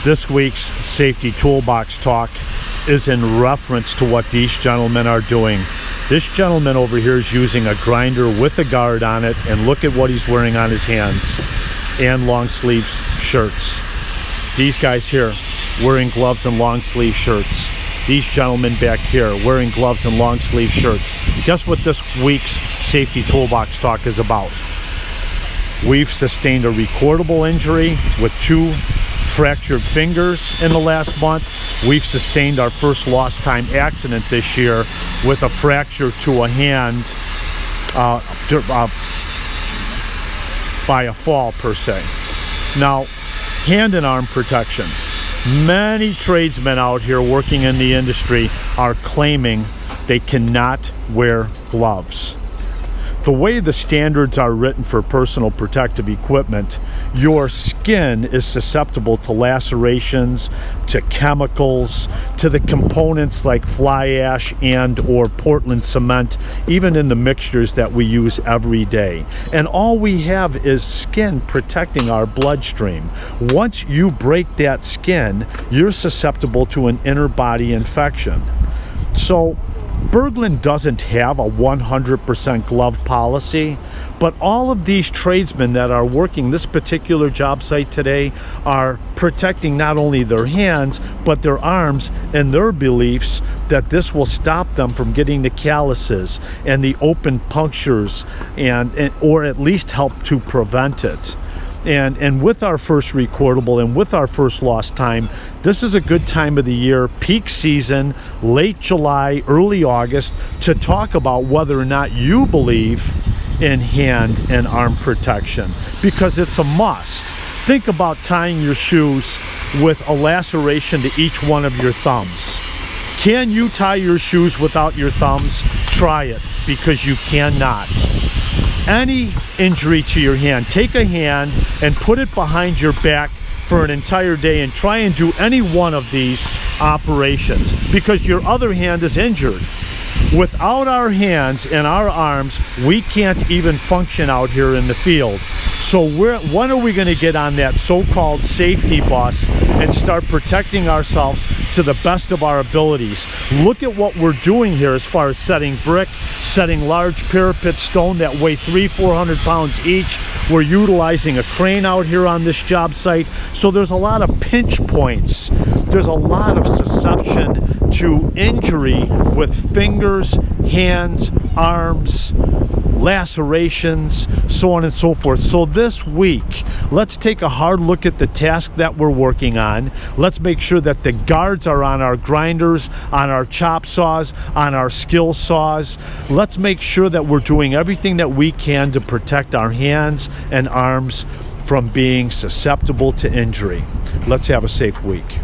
This week's safety toolbox talk is in reference to what these gentlemen are doing. This gentleman over here is using a grinder with a guard on it, and look at what he's wearing on his hands, and long sleeve shirts. These guys here wearing gloves and long sleeve shirts. These gentlemen back here wearing gloves and long sleeve shirts. Guess what this week's safety toolbox talk is about? We've sustained a recordable injury with 2 fractured fingers in the last month. We've sustained our first lost time accident this year with a fracture to a hand by a fall per se. Now, hand and arm protection. Many tradesmen out here working in the industry are claiming they cannot wear gloves. The way the standards are written for personal protective equipment, your skin is susceptible to lacerations, to chemicals, to the components like fly ash and or Portland cement, even in the mixtures that we use every day. And all we have is skin protecting our bloodstream. Once you break that skin, you're susceptible to an inner body infection. So Berglund doesn't have a 100% glove policy, but all of these tradesmen that are working this particular job site today are protecting not only their hands, but their arms, and their beliefs that this will stop them from getting the calluses and the open punctures, or at least help to prevent it. And with our first recordable and with our first lost time, this is a good time of the year, peak season, late July, early August, to talk about whether or not you believe in hand and arm protection, because it's a must. Think about tying your shoes with a laceration to each one of your thumbs. Can you tie your shoes without your thumbs? Try it, because you cannot. Any injury to your hand, take a hand and put it behind your back for an entire day and try and do any one of these operations, because your other hand is injured. Without our hands and our arms, we can't even function out here in the field. So when are we going to get on that so-called safety bus and start protecting ourselves to the best of our abilities? Look at what we're doing here as far as setting brick, setting large parapet stone that weigh 300-400 pounds each. We're utilizing a crane out here on this job site. So there's a lot of pinch points. There's a lot of susception to injury with fingers, hands, arms, lacerations, so on and so forth. So this week, let's take a hard look at the task that we're working on. Let's make sure that the guards are on our grinders, on our chop saws, on our skill saws. Let's make sure that we're doing everything that we can to protect our hands and arms from being susceptible to injury. Let's have a safe week.